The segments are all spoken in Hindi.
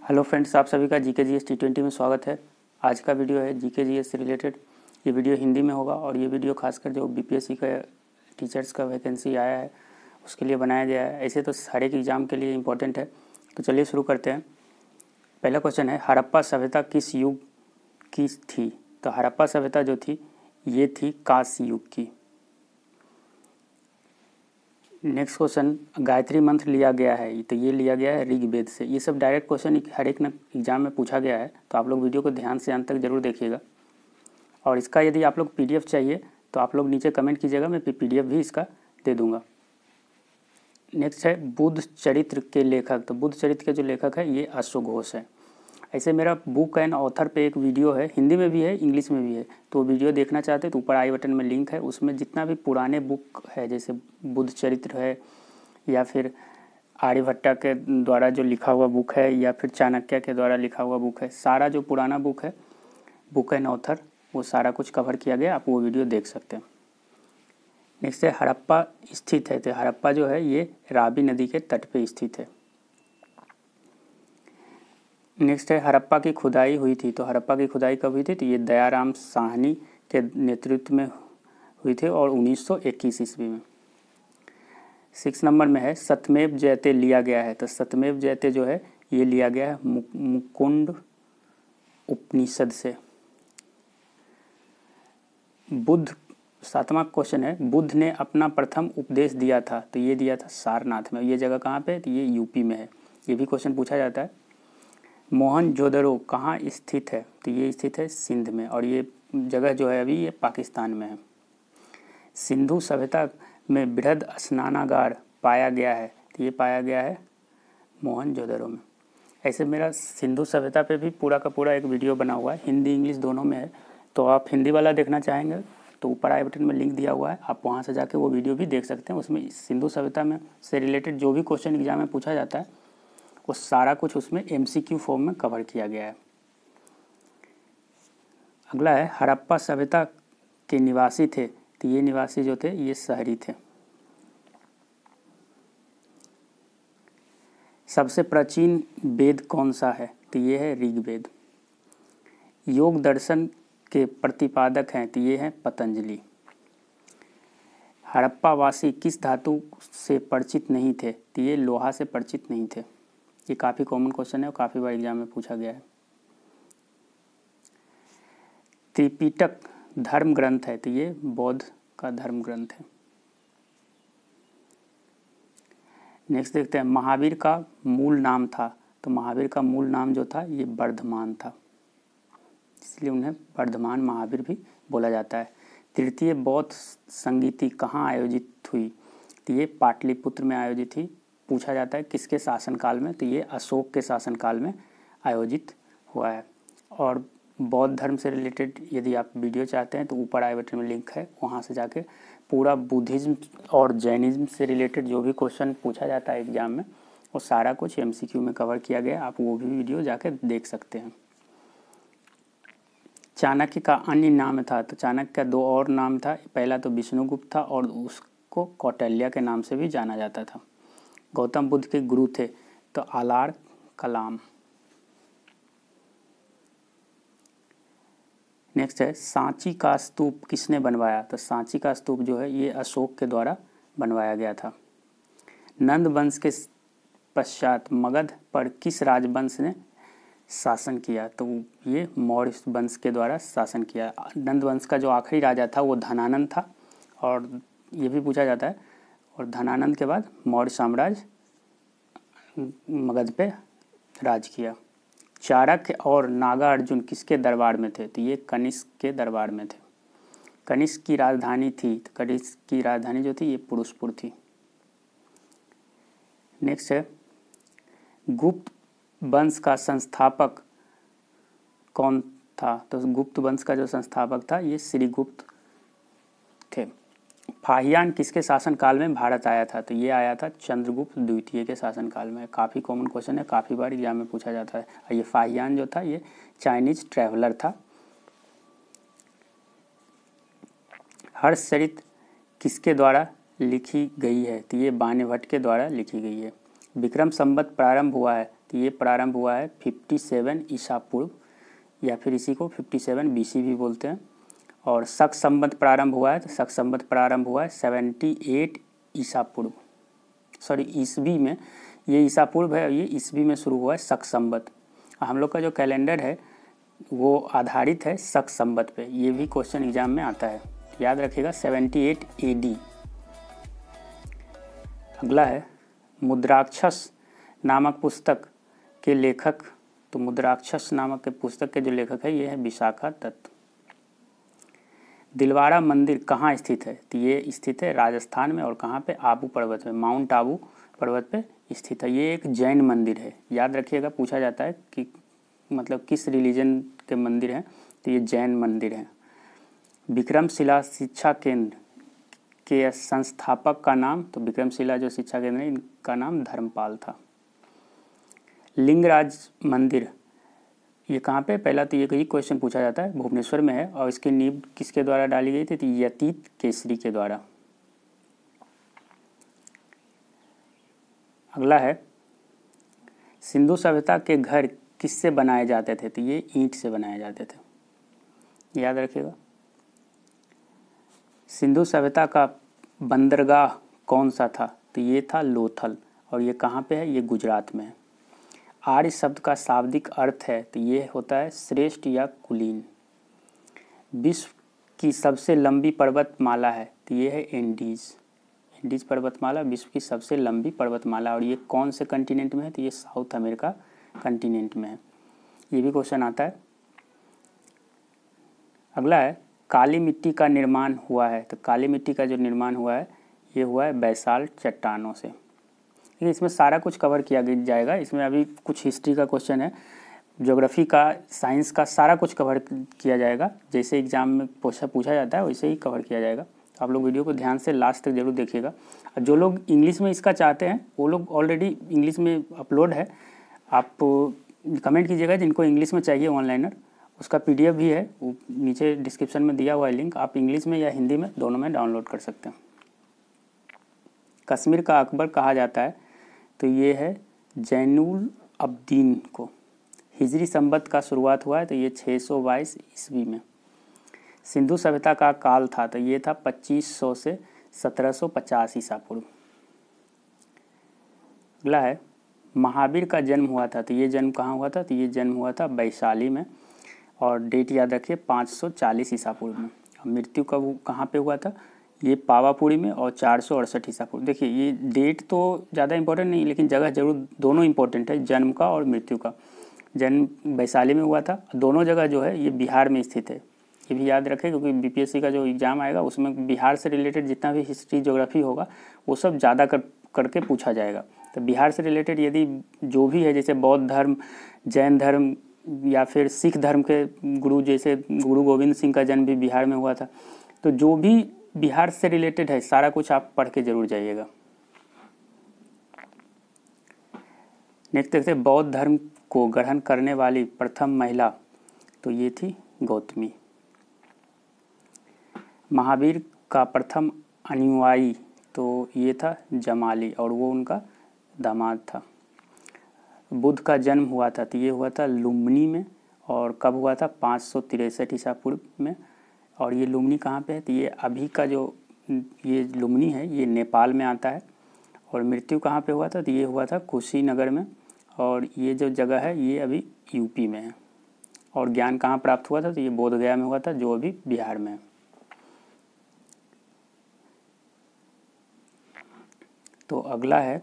हेलो फ्रेंड्स, आप सभी का जीके जीएस T20 में स्वागत है। आज का वीडियो है जीके जीएस से रिलेटेड। ये वीडियो हिंदी में होगा और ये वीडियो खासकर जो बीपीएससी का टीचर्स का वैकेंसी आया है उसके लिए बनाया गया है। ऐसे तो हर एक एग्ज़ाम के लिए इम्पोर्टेंट है। तो चलिए शुरू करते हैं। पहला क्वेश्चन है, हड़प्पा सभ्यता किस युग की थी? तो हड़प्पा सभ्यता जो थी ये थी कांस्य युग की। नेक्स्ट क्वेश्चन, गायत्री मंत्र लिया गया है, तो ये लिया गया है ऋग्वेद से। ये सब डायरेक्ट क्वेश्चन हर एक एग्जाम में पूछा गया है, तो आप लोग वीडियो को ध्यान से अंत तक जरूर देखिएगा। और इसका यदि आप लोग पीडीएफ चाहिए तो आप लोग नीचे कमेंट कीजिएगा, मैं पीडीएफ भी इसका दे दूंगा। नेक्स्ट है बुद्ध चरित्र के लेखक। तो बुद्ध चरित्र के जो लेखक है ये अशोक घोष है। ऐसे मेरा बुक एंड ऑथर पे एक वीडियो है, हिंदी में भी है इंग्लिश में भी है, तो वीडियो देखना चाहते हैं तो ऊपर आई बटन में लिंक है। उसमें जितना भी पुराने बुक है, जैसे बुद्ध चरित्र है या फिर आर्यभट्टा के द्वारा जो लिखा हुआ बुक है या फिर चाणक्य के द्वारा लिखा हुआ बुक है, सारा जो पुराना बुक है बुक एंड ऑथर, वो सारा कुछ कवर किया गया, आप वो वीडियो देख सकते हैं। नेक्स्ट है हड़प्पा स्थित है। तो हड़प्पा जो है ये रावी नदी के तट पे स्थित है। नेक्स्ट है हड़प्पा की खुदाई हुई थी। तो हड़प्पा की खुदाई कब हुई थी? तो ये दयाराम साहनी के नेतृत्व में हुई थी और 1921 ईस्वी में। 6 नंबर में है सत्यमेव जयते लिया गया है। तो सत्यमेव जयते जो है ये लिया गया है मुकुंड उपनिषद से। बुद्ध, 7वां क्वेश्चन है, बुद्ध ने अपना प्रथम उपदेश दिया था। तो ये दिया था सारनाथ में। ये जगह कहाँ पे है? तो ये यूपी में है। ये भी क्वेश्चन पूछा जाता है। मोहनजोदड़ो कहाँ स्थित है? तो ये स्थित है सिंध में, और ये जगह जो है अभी ये पाकिस्तान में है। सिंधु सभ्यता में बृहद स्नानागार पाया गया है। तो ये पाया गया है मोहनजोदड़ो में। ऐसे मेरा सिंधु सभ्यता पे भी पूरा का पूरा एक वीडियो बना हुआ है, हिंदी इंग्लिश दोनों में है। तो आप हिंदी वाला देखना चाहेंगे तो ऊपर आई बटन में लिंक दिया हुआ है, आप वहाँ से जाके वो वीडियो भी देख सकते हैं। उसमें सिंधु सभ्यता में से रिलेटेड जो भी क्वेश्चन एग्जाम में पूछा जाता है वो सारा कुछ उसमें MCQ फॉर्म में कवर किया गया है। अगला है हड़प्पा सभ्यता के निवासी थे। तो ये निवासी जो थे ये शहरी थे। सबसे प्राचीन वेद कौन सा है? तो ये है ऋग्वेद। योग दर्शन के प्रतिपादक हैं। तो ये हैं पतंजलि। हड़प्पा वासी किस धातु से परिचित नहीं थे? तो ये लोहा से परिचित नहीं थे। ये काफ़ी कॉमन क्वेश्चन है और काफ़ी बार एग्जाम में पूछा गया है। त्रिपिटक धर्म ग्रंथ है। तो ये बौद्ध का धर्म ग्रंथ है। नेक्स्ट देखते हैं, महावीर का मूल नाम था। तो महावीर का मूल नाम जो था ये वर्धमान था, इसलिए उन्हें वर्धमान महावीर भी बोला जाता है। तृतीय बौद्ध संगीति कहाँ आयोजित हुई? तो ये पाटलिपुत्र में आयोजित थी। पूछा जाता है किसके शासनकाल में? तो ये अशोक के शासनकाल में आयोजित हुआ है। और बौद्ध धर्म से रिलेटेड यदि आप वीडियो चाहते हैं तो ऊपर आई बटन में लिंक है, वहाँ से जाके पूरा बुद्धिज्म और जैनिज्म से रिलेटेड जो भी क्वेश्चन पूछा जाता है एग्जाम में वो सारा कुछ MCQ में कवर किया गया, आप वो भी वीडियो जाके देख सकते हैं। चाणक्य का अन्य नाम था। तो चाणक्य का 2 और नाम था। पहला तो विष्णुगुप्त था और उसको कौटिल्य के नाम से भी जाना जाता था। गौतम बुद्ध के गुरु थे तो आलार कलाम। नेक्स्ट है सांची का स्तूप किसने बनवाया? तो सांची का स्तूप जो है ये अशोक के द्वारा बनवाया गया था। नंद वंश के पश्चात मगध पर किस राजवंश ने शासन किया? तो ये मौर्य वंश के द्वारा शासन किया। नंद वंश का जो आखिरी राजा था वो धनानंद था, और ये भी पूछा जाता है। और धनानंद के बाद मौर्य साम्राज्य मगध पे राज किया। चाणक्य और नागार्जुन किसके दरबार में थे? तो ये कनिष्क के दरबार में थे। कनिष्क की राजधानी थी। तो कनिष्क की राजधानी जो थी ये पुरुषपुर थी। नेक्स्ट है गुप्त वंश का संस्थापक कौन था? तो गुप्त वंश का जो संस्थापक था ये श्रीगुप्त थे। फाहियान किसके शासनकाल में भारत आया था? तो ये आया था चंद्रगुप्त द्वितीय के शासनकाल में। काफ़ी कॉमन क्वेश्चन है, काफ़ी बार एग्जाम में पूछा जाता है। और ये फाहियान जो था ये चाइनीज ट्रैवलर था। हर्षचरित किसके द्वारा लिखी गई है? तो ये बाण्यभट्ट के द्वारा लिखी गई है। विक्रम संवत प्रारंभ हुआ है। तो ये प्रारंभ हुआ है 57 ईसा पूर्व, या फिर इसी को 57 BC भी बोलते हैं। और शक संवत प्रारंभ हुआ है, तो शक संवत प्रारंभ हुआ है 78 ईसा पूर्व, सॉरी ईस्वी में, ये ईसा पूर्व है, ये ईस्वी में शुरू हुआ है शक संवत। हम लोग का जो कैलेंडर है वो आधारित है शक संवत पे, ये भी क्वेश्चन एग्जाम में आता है, याद रखिएगा 78 AD। अगला है मुद्राक्षस नामक पुस्तक के लेखक, तो मुद्राक्षस नामक के पुस्तक के जो लेखक है ये है विशाखा दत्त। दिलवाड़ा मंदिर कहाँ स्थित है, तो ये स्थित है राजस्थान में, और कहाँ पे, आबू पर्वत में, माउंट आबू पर्वत पे स्थित है। ये एक जैन मंदिर है, याद रखिएगा, पूछा जाता है कि मतलब किस रिलीजन के मंदिर हैं, तो ये जैन मंदिर है। विक्रमशिला शिक्षा केंद्र के संस्थापक का नाम, तो विक्रमशिला जो शिक्षा केंद्र है इनका नाम धर्मपाल था। लिंगराज मंदिर ये कहाँ पे, पहला तो ये क्वेश्चन पूछा जाता है, भुवनेश्वर में है, और इसकी नींव किसके द्वारा डाली गई थी, तो यतीत केसरी के द्वारा। अगला है सिंधु सभ्यता के घर किससे बनाए जाते थे, तो ये ईंट से बनाए जाते थे, याद रखिएगा। सिंधु सभ्यता का बंदरगाह कौन सा था, तो ये था लोथल, और ये कहाँ पे है, ये गुजरात में है। आर्य शब्द का शाब्दिक अर्थ है, तो ये होता है श्रेष्ठ या कुलीन। विश्व की सबसे लंबी पर्वतमाला है, तो ये है एंडीज पर्वतमाला विश्व की सबसे लंबी पर्वतमाला, और ये कौन से कंटिनेंट में है, तो ये साउथ अमेरिका कंटिनेंट में है, ये भी क्वेश्चन आता है। अगला है काली मिट्टी का निर्माण हुआ है, तो काली मिट्टी का जो निर्माण हुआ है ये हुआ है बैसाल्ट चट्टानों से। इसमें सारा कुछ कवर किया जाएगा, इसमें अभी कुछ हिस्ट्री का क्वेश्चन है, ज्योग्राफी का, साइंस का, सारा कुछ कवर किया जाएगा, जैसे एग्जाम में पूछा जाता है वैसे ही कवर किया जाएगा। तो आप लोग वीडियो को ध्यान से लास्ट तक जरूर देखिएगा। जो लोग इंग्लिश में इसका चाहते हैं वो लोग ऑलरेडी इंग्लिश में अपलोड है, आप कमेंट कीजिएगा जिनको इंग्लिश में चाहिए ऑनलाइनर, उसका PDF भी है, वो नीचे डिस्क्रिप्शन में दिया हुआ है लिंक, आप इंग्लिश में या हिंदी में दोनों में डाउनलोड कर सकते हैं। कश्मीर का अकबर कहा जाता है, तो ये है जैनुल अब्दीन को। हिजरी संवत का शुरुआत हुआ है, तो ये 622 ईस्वी में। सिंधु सभ्यता का काल था, तो ये था 2500 से 1750 ईसा पूर्व। अगला है महावीर का जन्म हुआ था, तो ये जन्म कहाँ हुआ था, तो ये जन्म हुआ था वैशाली में, और डेट याद रखिए 540 ईसा पूर्व में। मृत्यु कब कहाँ पे हुआ था, ये पावापुरी में, और 468 ईसा पूर्व। देखिए ये डेट तो ज़्यादा इंपॉर्टेंट नहीं, लेकिन जगह जरूर दोनों इंपॉर्टेंट है, जन्म का और मृत्यु का। जन्म वैशाली में हुआ था, दोनों जगह जो है ये बिहार में स्थित है, ये भी याद रखें, क्योंकि BPSC का जो एग्ज़ाम आएगा उसमें बिहार से रिलेटेड जितना भी हिस्ट्री ज्योग्राफी होगा वो सब ज़्यादा करके पूछा जाएगा। तो बिहार से रिलेटेड यदि जो भी है, जैसे बौद्ध धर्म, जैन धर्म, या फिर सिख धर्म के गुरु, जैसे गुरु गोविंद सिंह का जन्म भी बिहार में हुआ था, तो जो भी बिहार से रिलेटेड है सारा कुछ आप पढ़ के जरूर जाइएगा। नेक्स्ट देखते हैं बौद्ध धर्म को ग्रहण करने वाली प्रथम महिला, तो ये थी गौतमी। महावीर का प्रथम अनुयायी, तो ये था जमाली, और वो उनका दामाद था। बुद्ध का जन्म हुआ था, तो ये हुआ था लुम्बिनी में, और कब हुआ था, 563 ईसा पूर्व में। और ये लुम्बिनी कहाँ पे है, तो ये अभी का जो ये लुम्बिनी है ये नेपाल में आता है। और मृत्यु कहाँ पे हुआ था, तो ये हुआ था कुशीनगर में, और ये जो जगह है ये अभी यूपी में है। और ज्ञान कहाँ प्राप्त हुआ था, तो ये बोधगया में हुआ था, जो अभी बिहार में है। तो अगला है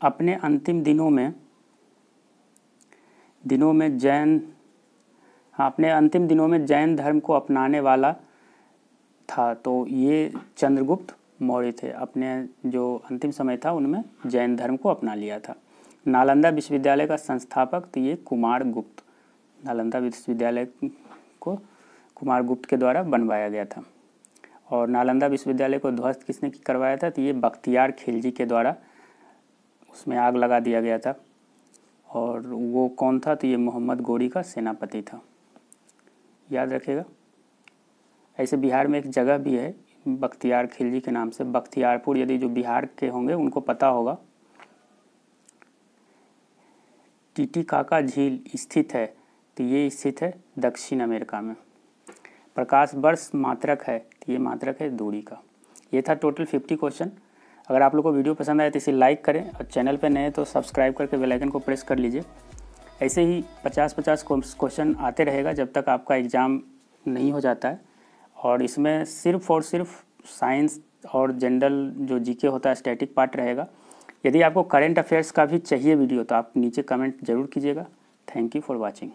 अपने अंतिम दिनों में जैन धर्म को अपनाने वाला था, तो ये चंद्रगुप्त मौर्य थे। अपने जो अंतिम समय था उनमें जैन धर्म को अपना लिया था। नालंदा विश्वविद्यालय का संस्थापक, तो ये कुमारगुप्त, नालंदा विश्वविद्यालय को कुमारगुप्त के द्वारा बनवाया गया था। और नालंदा विश्वविद्यालय को ध्वस्त किसने करवाया था, तो ये बख्तियार खिलजी के द्वारा उसमें आग लगा दिया गया था। और वो कौन था, तो ये मोहम्मद गोरी का सेनापति था, याद रखिएगा। ऐसे बिहार में एक जगह भी है बख्तियार खिलजी के नाम से, बख्तियारपुर, यदि जो बिहार के होंगे उनको पता होगा, टीटीकाका झील स्थित है? तो ये स्थित है दक्षिण अमेरिका में। प्रकाश वर्ष मात्रक है? तो ये मात्रक है दूरी का। ये था टोटल 50 क्वेश्चन। अगर आप लोग को वीडियो पसंद आए तो इसे लाइक करें और चैनल पर नए तो सब्सक्राइब करके बेल आइकन को प्रेस कर लीजिए। ऐसे ही 50-50 क्वेश्चन आते रहेगा जब तक आपका एग्ज़ाम नहीं हो जाता है। और इसमें सिर्फ़ और सिर्फ साइंस और जनरल जो जीके होता है स्टैटिक पार्ट रहेगा। यदि आपको करंट अफेयर्स का भी चाहिए वीडियो तो आप नीचे कमेंट ज़रूर कीजिएगा। Thank you for watching.